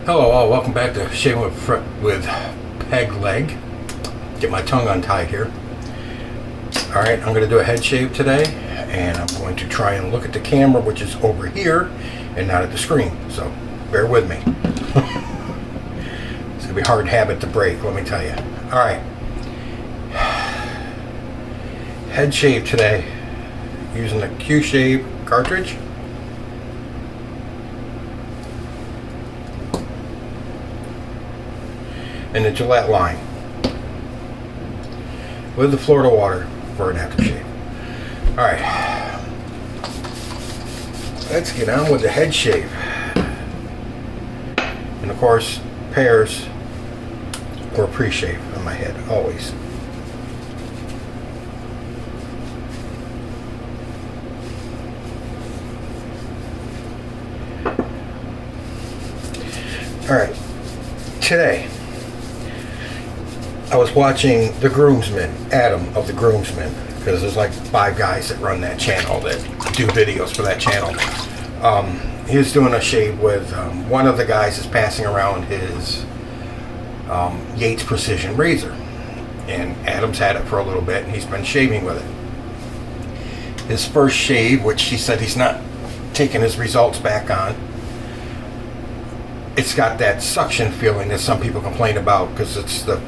Hello all, welcome back to Shaving with Peg Leg. Get my tongue untied here. Alright, I'm going to do a head shave today, and I'm going to try and look at the camera, which is over here, and not at the screen, so bear with me. It's going to be a hard habit to break, let me tell you. Alright, head shave today, using the QShave cartridge. And the Gillette Lime with the Florida water for an aftershave. Alright, let's get on with the head shave. And of course, Pears or pre-shave on my head, always. Alright, today I was watching the groomsman, Adam of the groomsman, because there's like 5 guys that run that channel that do videos for that channel. He was doing a shave with one of the guys is passing around his Yates Precision razor, and Adam's had it for a little bit and he's been shaving with it. His first shave, which he said he's not taking his results back on, it's got that suction feeling that some people complain about because it's the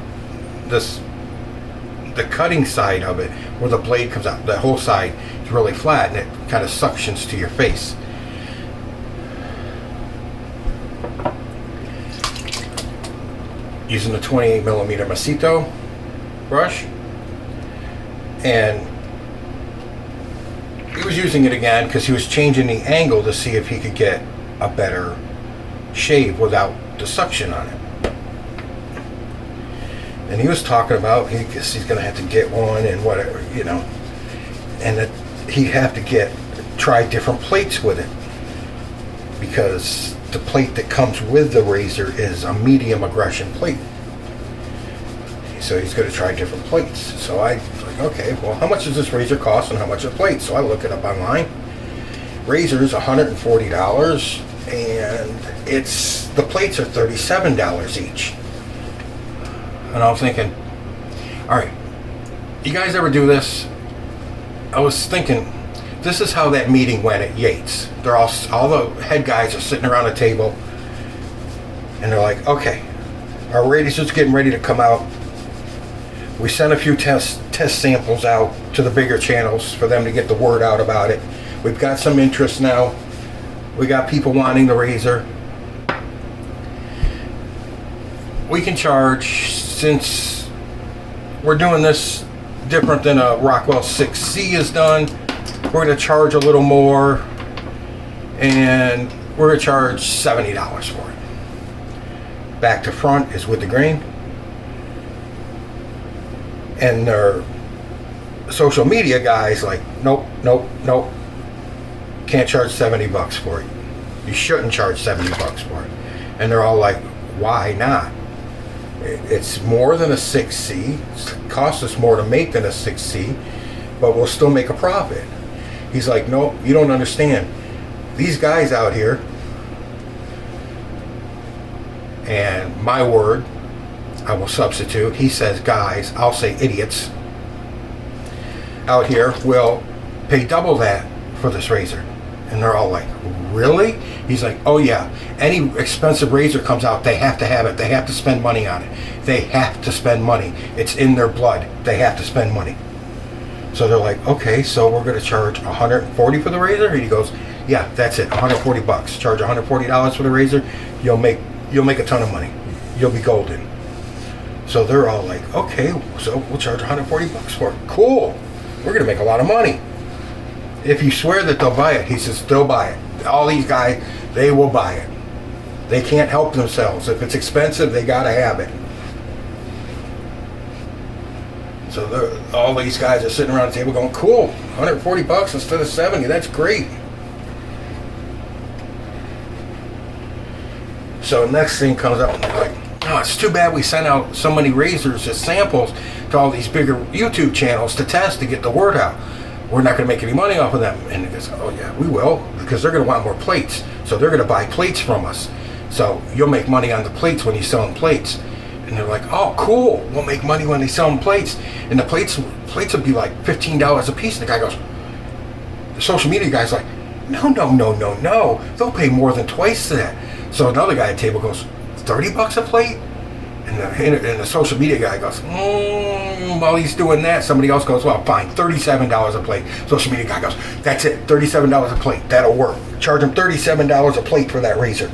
cutting side of it where the blade comes out, the whole side is really flat and it kind of suctions to your face. Using the 28mm Maseto brush, and he was using it again because he was changing the angle to see if he could get a better shave without the suction on it. And he was talking about he's going to have to get one and whatever, you know, and that he'd have to try different plates with it because the plate that comes with the razor is a medium aggression plate. So he's going to try different plates. So I was like, okay, well, how much does this razor cost and how much a plate? So I look it up online. Razor's $140 and the plates are $37 each. And I was thinking, alright, you guys ever do this? I was thinking, this is how that meeting went at Yates. They're all the head guys are sitting around a table, and they're like, okay, our razor's getting ready to come out. We sent a few test samples out to the bigger channels for them to get the word out about it. We've got some interest now. We got people wanting the razor. We can charge, since we're doing this different than a Rockwell 6C is done, we're going to charge a little more, and we're going to charge $70 for it. Back to front is with the grain. And their social media guys like, nope, can't charge $70 for it. You shouldn't charge $70 for it. And they're all like, why not? It's more than a 6C. It costs us more to make than a 6C, but we'll still make a profit. He's like, no, you don't understand. These guys out here, and my word, I will substitute. He says guys, I'll say idiots. Out here will pay double that for this razor. And they're all like, really? He's like, oh yeah, any expensive razor comes out, they have to have it. They have to spend money on it. They have to spend money. It's in their blood. They have to spend money. So they're like, okay, so we're going to charge $140 for the razor? And he goes, yeah, that's it, $140. Charge $140 for the razor. You'll make a ton of money. You'll be golden. So they're all like, okay, so we'll charge $140 for it. Cool. We're going to make a lot of money. If you swear that they'll buy it, he says they'll buy it. All these guys, they will buy it. They can't help themselves. If it's expensive, they gotta have it. So all these guys are sitting around the table going, cool, $140 instead of $70, that's great. So next thing comes out and they're like, oh, it's too bad we sent out so many razors as samples to all these bigger YouTube channels to test to get the word out. We're not going to make any money off of them. And he goes, oh yeah, we will, because they're going to want more plates. So they're going to buy plates from us. So you'll make money on the plates when you sell them plates. And they're like, oh, cool. We'll make money when they sell them plates. And the plates would be like $15 a piece. And the guy goes, the social media guy's like, no. They'll pay more than twice that. So another guy at the table goes, $30 a plate? And the social media guy goes, while he's doing that, somebody else goes, well, fine, $37 a plate. Social media guy goes, that's it, $37 a plate. That'll work. Charge them $37 a plate for that razor.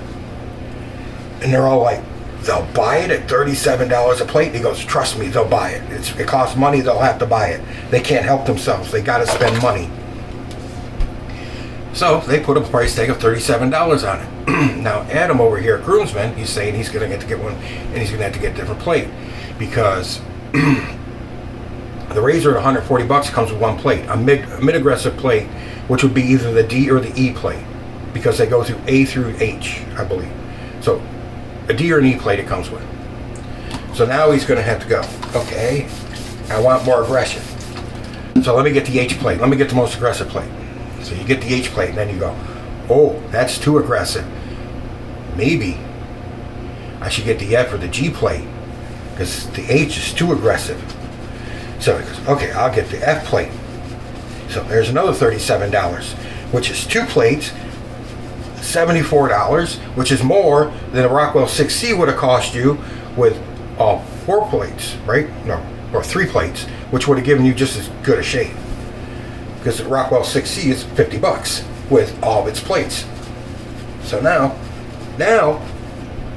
And they're all like, they'll buy it at $37 a plate? And he goes, trust me, they'll buy it. It costs money, they'll have to buy it. They can't help themselves. They got to spend money. So they put a price tag of $37 on it. Now Adam over here at Groomsman, he's saying he's going to have to get one, and he's going to have to get a different plate, because the razor at $140 comes with one plate, a mid-aggressive plate, which would be either the D or the E plate, because they go through A through H, I believe. So a D or an E plate it comes with. So now he's going to have to go, okay, I want more aggression. So let me get the H plate. Let me get the most aggressive plate. So you get the H plate, and then you go, oh, that's too aggressive. Maybe I should get the F or the G plate, because the H is too aggressive. So he goes, okay, I'll get the F plate. So there's another $37, which is two plates, $74, which is more than a Rockwell 6C would have cost you with all four plates, right? No, or three plates, which would have given you just as good a shave. Because the Rockwell 6C is $50 with all of its plates. So now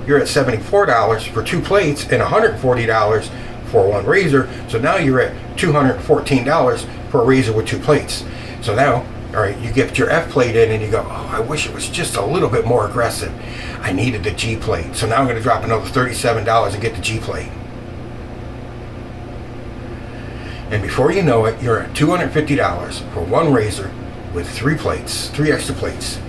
you're at $74 for two plates and $140 for one razor. So now you're at $214 for a razor with two plates. So now, all right, you get your F plate in and you go, oh, I wish it was just a little bit more aggressive. I needed the G plate. So now I'm going to drop another $37 and get the G plate. And before you know it, you're at $250 for one razor with three extra plates.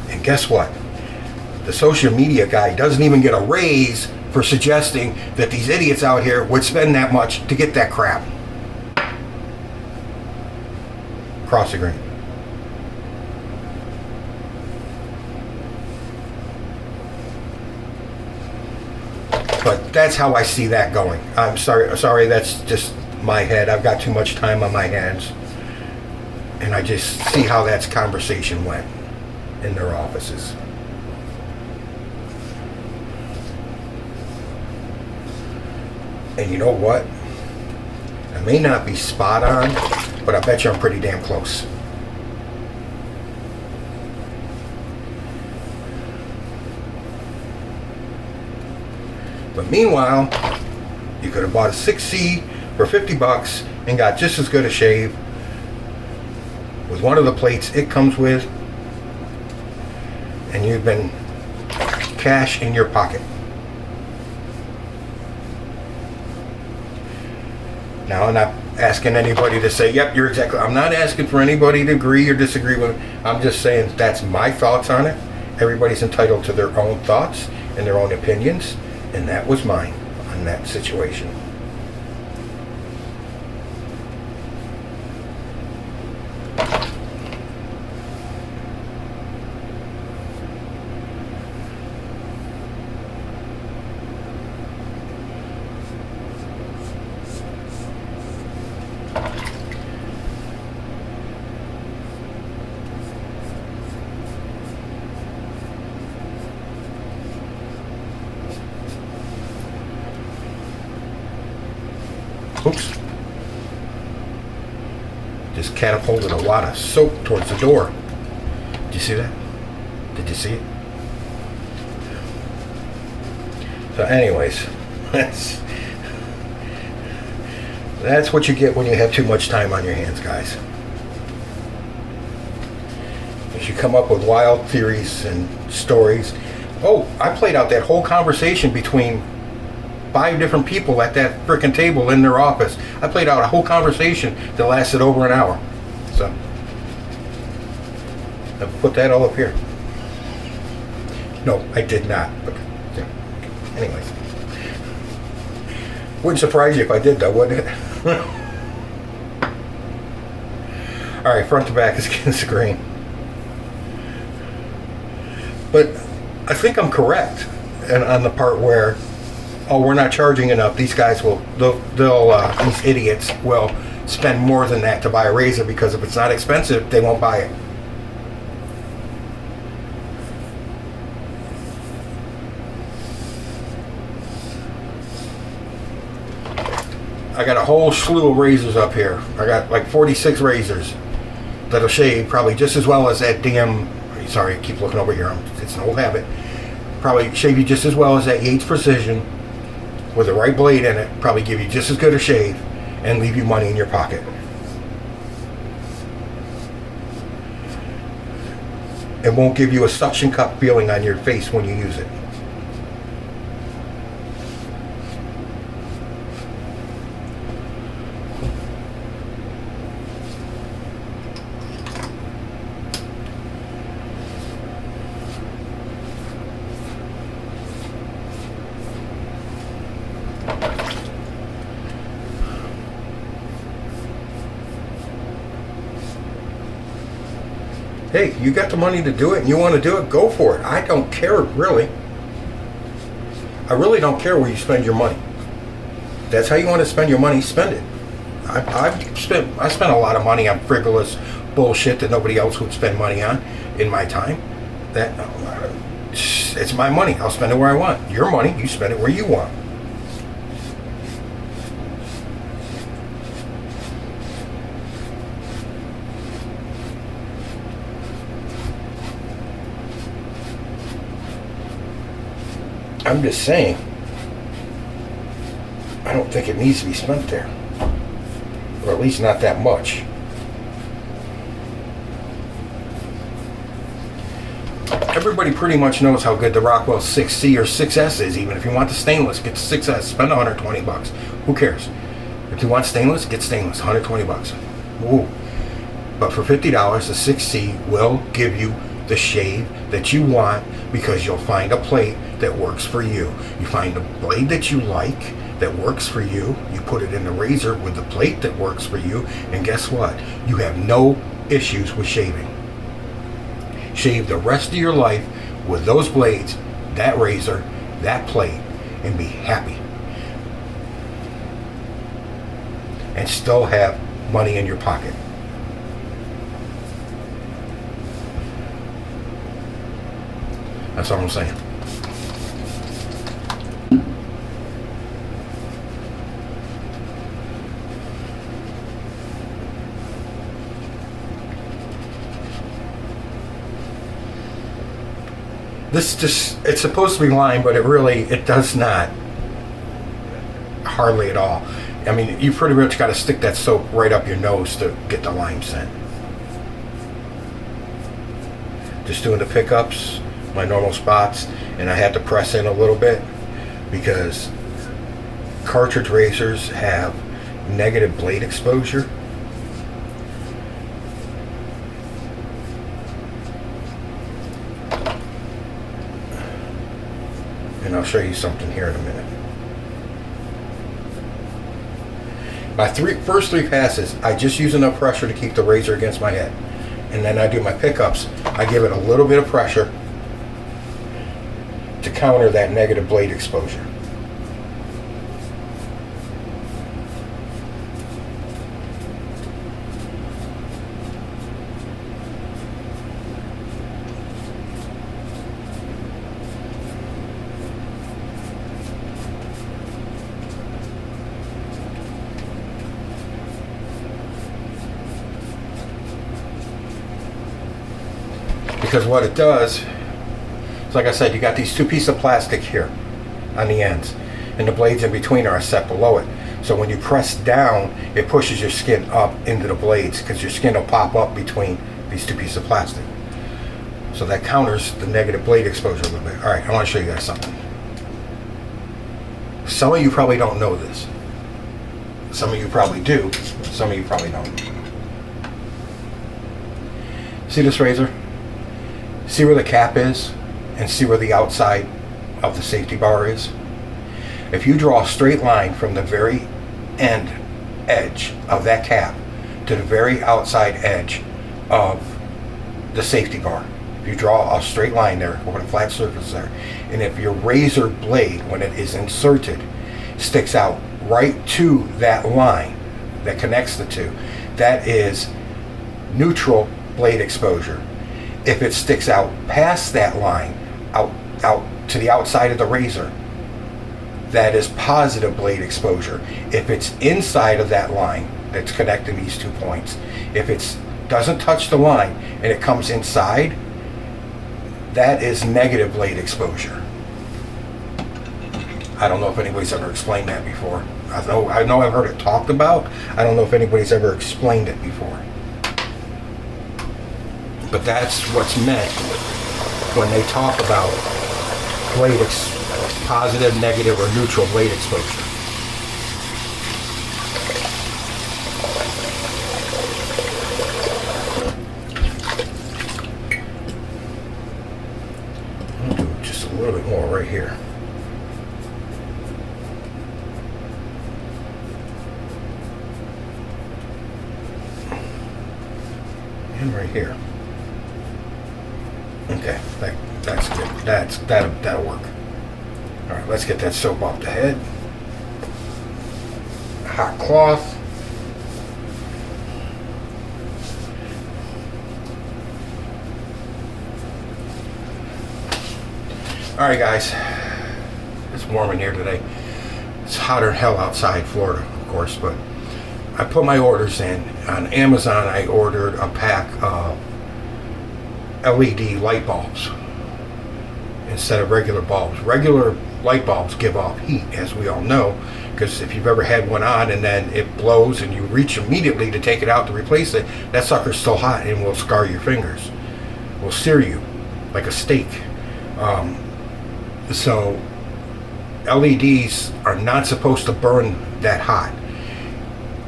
And guess what? The social media guy doesn't even get a raise for suggesting that these idiots out here would spend that much to get that crap. Cross the green. But that's how I see that going. I'm sorry, that's just my head. I've got too much time on my hands. And I just see how that conversation went in their offices. And you know what? I may not be spot on, but I bet you I'm pretty damn close. But meanwhile, you could have bought a 6C for $50 and got just as good a shave with one of the plates it comes with, and you've been cash in your pocket. Now, I'm not asking anybody to say, yep, you're exactly. I'm not asking for anybody to agree or disagree with me. I'm just saying that's my thoughts on it. Everybody's entitled to their own thoughts and their own opinions. And that was mine on that situation. Oops. Just catapulted a wad of soap towards the door. Did you see that? Did you see it? So anyways, that's what you get when you have too much time on your hands, guys. As you come up with wild theories and stories. Oh, I played out that whole conversation between 5 different people at that frickin' table in their office. I played out a whole conversation that lasted over an hour. So, I've put that all up here. No, I did not. But, yeah. Anyways. Wouldn't surprise you if I did, though, wouldn't it? Alright, front to back is against the grain. But I think I'm correct and on the part where, oh, we're not charging enough. These guys these idiots will spend more than that to buy a razor, because if it's not expensive, they won't buy it. I got a whole slew of razors up here. I got like 46 razors that'll shave probably just as well as that damn, sorry, I keep looking over here, it's an old habit, probably shave you just as well as that Yates Precision with the right blade in it, probably give you just as good a shave and leave you money in your pocket. It won't give you a suction cup feeling on your face when you use it. Hey, you got the money to do it and you want to do it, go for it. I don't care, really. I really don't care where you spend your money. That's how you want to spend your money, spend it. I spent a lot of money on frivolous bullshit that nobody else would spend money on in my time. It's my money. I'll spend it where I want. Your money, you spend it where you want. I'm just saying, I don't think it needs to be spent there. Or at least not that much. Everybody pretty much knows how good the Rockwell 6C or 6S is. Even if you want the stainless, get the 6S, spend 120 bucks. Who cares? If you want stainless, get stainless, 120 bucks. Woo. But for $50, the 6C will give you the shave that you want, because you'll find a plate that works for you. You find a blade that you like that works for you. You put it in the razor with the plate that works for you, and guess what? You have no issues with shaving. Shave the rest of your life with those blades, that razor, that plate, and be happy. And still have money in your pocket. That's all I'm saying. It's supposed to be lime, but it does not. Hardly at all. I mean, you pretty much got to stick that soap right up your nose to get the lime scent. Just doing the pickups, my normal spots, and I had to press in a little bit because cartridge razors have negative blade exposure. And I'll show you something here in a minute. My first three passes, I just use enough pressure to keep the razor against my head. And then I do my pickups. I give it a little bit of pressure to counter that negative blade exposure. Because what it does, is like I said, you got these two pieces of plastic here on the ends, and the blades in between are set below it. So when you press down, it pushes your skin up into the blades, because your skin will pop up between these two pieces of plastic. So that counters the negative blade exposure a little bit. Alright, I want to show you guys something. Some of you probably don't know this. Some of you probably do. Some of you probably don't. See this razor? See where the cap is, and see where the outside of the safety bar is? If you draw a straight line from the very end edge of that cap to the very outside edge of the safety bar. If you draw a straight line there over the flat surface there, and if your razor blade, when it is inserted, sticks out right to that line that connects the two, that is neutral blade exposure. If it sticks out past that line, out to the outside of the razor, that is positive blade exposure. If it's inside of that line that's connecting these 2 points, if it doesn't touch the line and it comes inside, that is negative blade exposure. I don't know if anybody's ever explained that before. I know I've heard it talked about. I don't know if anybody's ever explained it before. But that's what's meant when they talk about positive, negative, or neutral blade exposure. I'll do just a little bit more right here. And right here. Okay, that's good. That'll work. All right, let's get that soap off the head. Hot cloth. All right, guys. It's warm in here today. It's hotter than hell outside Florida, of course, but I put my orders in. On Amazon, I ordered a pack of LED light bulbs instead of regular bulbs. Regular light bulbs give off heat, as we all know, because if you've ever had one on and then it blows and you reach immediately to take it out to replace it, that sucker's still hot and will scar your fingers, will sear you like a steak. So LEDs are not supposed to burn that hot.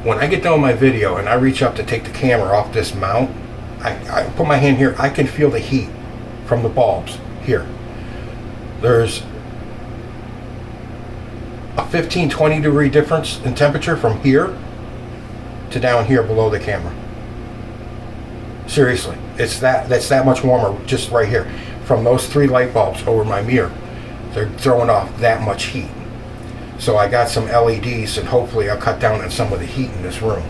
When I get done with my video and I reach up to take the camera off this mount, I put my hand here, I can feel the heat from the bulbs here. There's a 15-20 degree difference in temperature from here to down here below the camera. Seriously, that's that much warmer just right here. From those 3 light bulbs over my mirror, they're throwing off that much heat. So I got some LEDs and hopefully I'll cut down on some of the heat in this room.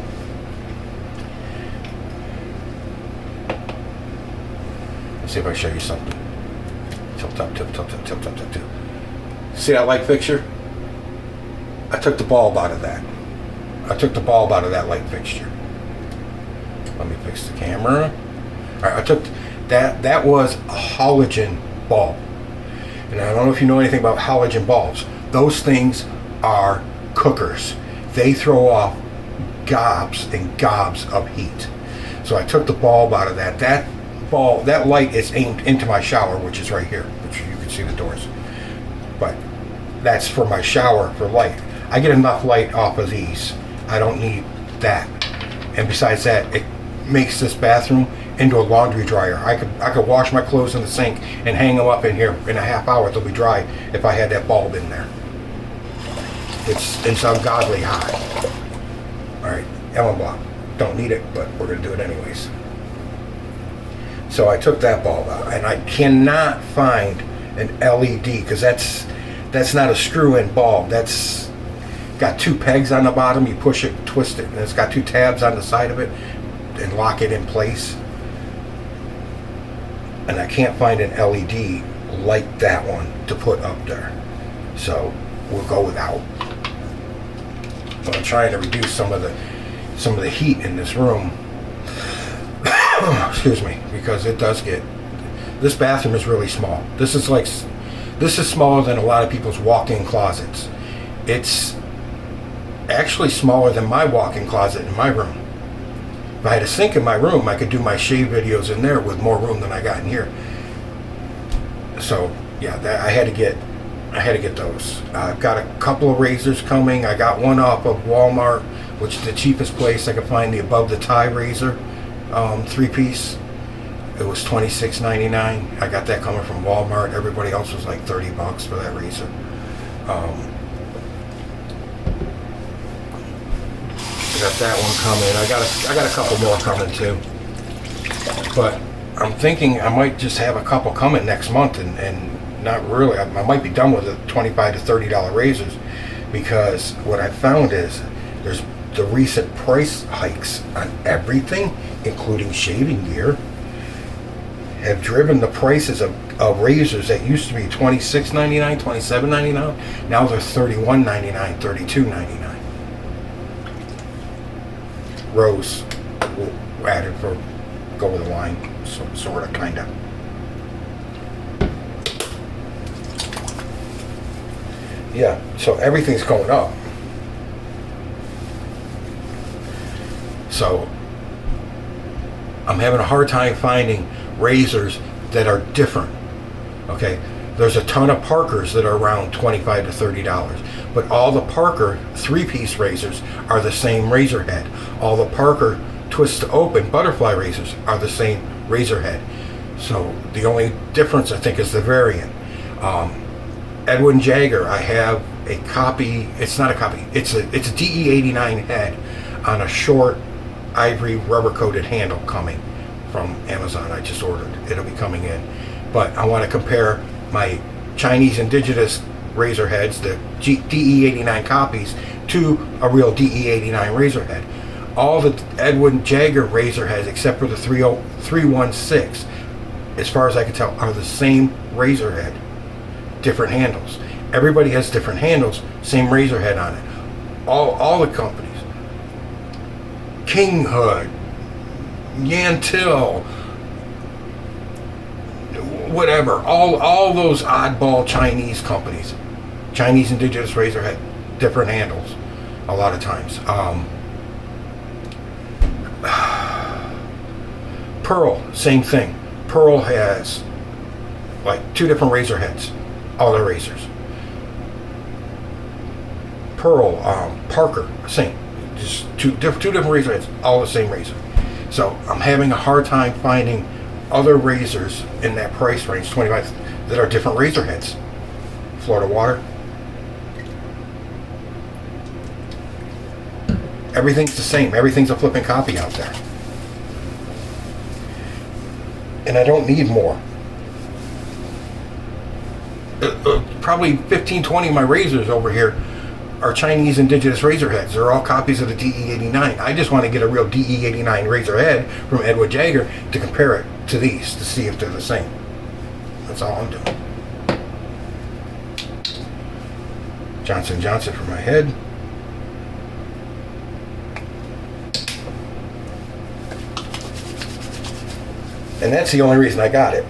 Let's see if I can show you something. Tilt up, tilt up, tilt up, tilt up, tilt. See that light fixture? I took the bulb out of that. I took the bulb out of that light fixture. Let me fix the camera. All right, I took that. That was a halogen bulb. And I don't know if you know anything about halogen bulbs. Those things are cookers. They throw off gobs and gobs of heat. So I took the bulb out of that. That light is aimed into my shower, which is right here, which you can see the doors. But that's for my shower for light. I get enough light off of these. I don't need that. And besides that, it makes this bathroom into a laundry dryer. I could wash my clothes in the sink and hang them up in here in a half hour. They'll be dry if I had that bulb in there. It's ungodly hot. All right, Ellen block. Don't need it, but we're gonna do it anyways. So I took that bulb out, and I cannot find an LED because that's not a screw-in bulb. That's got 2 pegs on the bottom. You push it, twist it, and it's got 2 tabs on the side of it and lock it in place. And I can't find an LED like that one to put up there. So we'll go without. But I'm trying to reduce some of the heat in this room. Excuse me, because it does get. This bathroom is really small. This is smaller than a lot of people's walk-in closets. It's actually smaller than my walk-in closet in my room. If I had a sink in my room, I could do my shave videos in there with more room than I got in here. So yeah, I had to get those. I've got a couple of razors coming. I got one off of Walmart, which is the cheapest place I could find the above the tie razor, 3-piece. It was $26.99. I got that coming from Walmart. Everybody else was like $30 for that razor. I got that one coming. I got a couple more coming too. But I'm thinking I might just have a couple coming next month, and not really. I might be done with the $25 to $30 razors, because what I found is there's the recent price hikes on everything, including shaving gear, have driven the prices of razors that used to be $26.99, $27.99. Now they're $31.99, $32.99. Rose added for go with the line, so, sort of, kind of. Yeah, so everything's going up. So I'm having a hard time finding razors that are different. Okay, there's a ton of Parkers that are around $25 to $30, but all the Parker 3-piece razors are the same razor head. All the Parker twist to open butterfly razors are the same razor head. So the only difference, I think, is the variant. Edwin Jagger, I have a copy. It's not a copy. It's a DE89 head on a short ivory rubber coated handle coming from Amazon. I just ordered. It'll be coming in. But I want to compare my Chinese indigenous razor heads, the DE89 copies, to a real DE89 razor head. All the Edwin Jagger razor heads, except for the 316, as far as I can tell, are the same razor head, different handles. Everybody has different handles, same razor head on it. All the companies, King Hood, Yantil, whatever, all those oddball Chinese companies, Chinese indigenous razor head, different handles a lot of times. Pearl, same thing. Pearl has like 2 different razor heads, all their razors. Pearl, Parker, same, just two different razor heads, all the same razor. So I'm having a hard time finding other razors in that price range, 25, that are different razor heads. Florida Water. Everything's the same. Everything's a flipping copy out there. And I don't need more. Probably 15, 20 of my razors over here are Chinese indigenous razor heads. They're all copies of the DE89. I just want to get a real DE89 razor head from Edwin Jagger to compare it to these to see if they're the same. That's all I'm doing. Johnson & Johnson for my head. And that's the only reason I got it.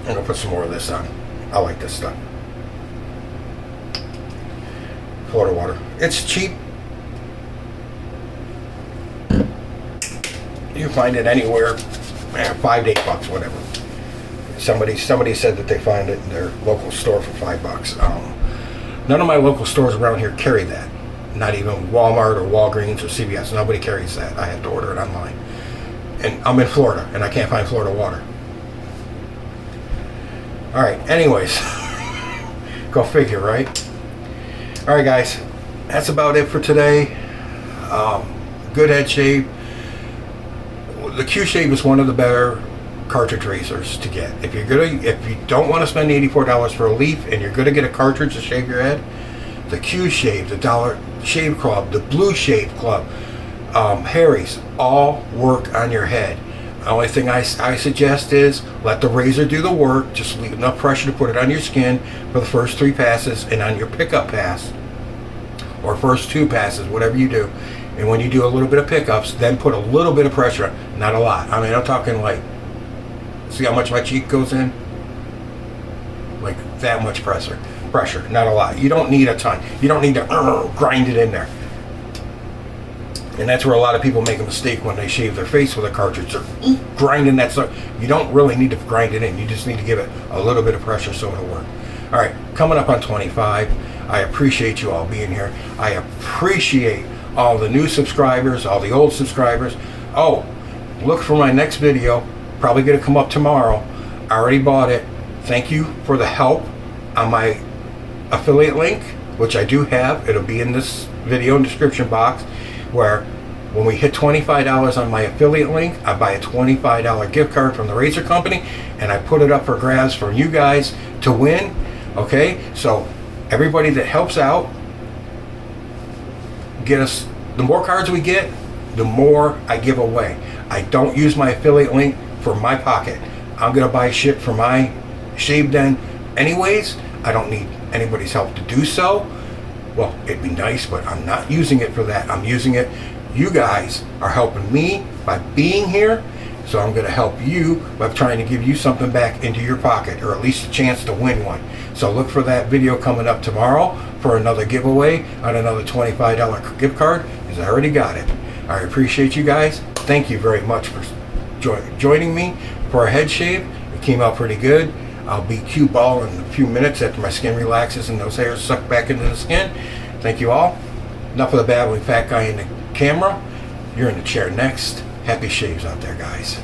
I'm going to put some more of this on. I like this stuff. Florida Water. It's cheap. You can find it anywhere. $5 to $8, whatever. Somebody said that they find it in their local store for $5. None of my local stores around here carry that. Not even Walmart or Walgreens or CVS. Nobody carries that. I have to order it online. And I'm in Florida, and I can't find Florida Water. All right, anyways. Go figure, right? All right, guys. That's about it for today. Good head shave. The QShave is one of the better cartridge razors to get. If you don't want to spend $84 for a leaf and you're gonna get a cartridge to shave your head, the QShave, the Dollar Shave Club, the Blue Shave Club, Harry's, all work on your head. The only thing I suggest is let the razor do the work. Just leave enough pressure to put it on your skin for the first 3 passes, and on your pickup pass, or first 2 passes, whatever you do. And when you do a little bit of pickups, then put a little bit of pressure on. Not a lot. I mean, I'm talking like, see how much my cheek goes in? Like that much pressure, not a lot. You don't need a ton. You don't need to grind it in there. And that's where a lot of people make a mistake when they shave their face with a cartridge. They're grinding that stuff. You don't really need to grind it in. You just need to give it a little bit of pressure so it'll work. All right, coming up on 25. I appreciate you all being here. I appreciate all the new subscribers, all the old subscribers. Oh, look for my next video. Probably going to come up tomorrow. I already bought it. Thank you for the help on my affiliate link, which I do have. It'll be in this video and description box, where when we hit $25 on my affiliate link, I buy a $25 gift card from the razor company, and I put it up for grabs for you guys to win. Okay, so everybody that helps out, get us, the more cards we get, the more I give away. I don't use my affiliate link for my pocket. I'm gonna buy shit for my shave den anyways. I don't need anybody's help to do so. Well, it'd be nice, but I'm not using it for that. I'm using it, you guys are helping me by being here, so I'm going to help you by trying to give you something back into your pocket, or at least a chance to win one. So look for that video coming up tomorrow for another giveaway on another $25 gift card, because I already got it. I appreciate you guys. Thank you very much for joining me for a head shave. It came out pretty good. I'll be cue ball in a few minutes after my skin relaxes and those hairs suck back into the skin. Thank you all. Enough of the babbling fat guy in the camera. You're in the chair next. Happy shaves out there, guys.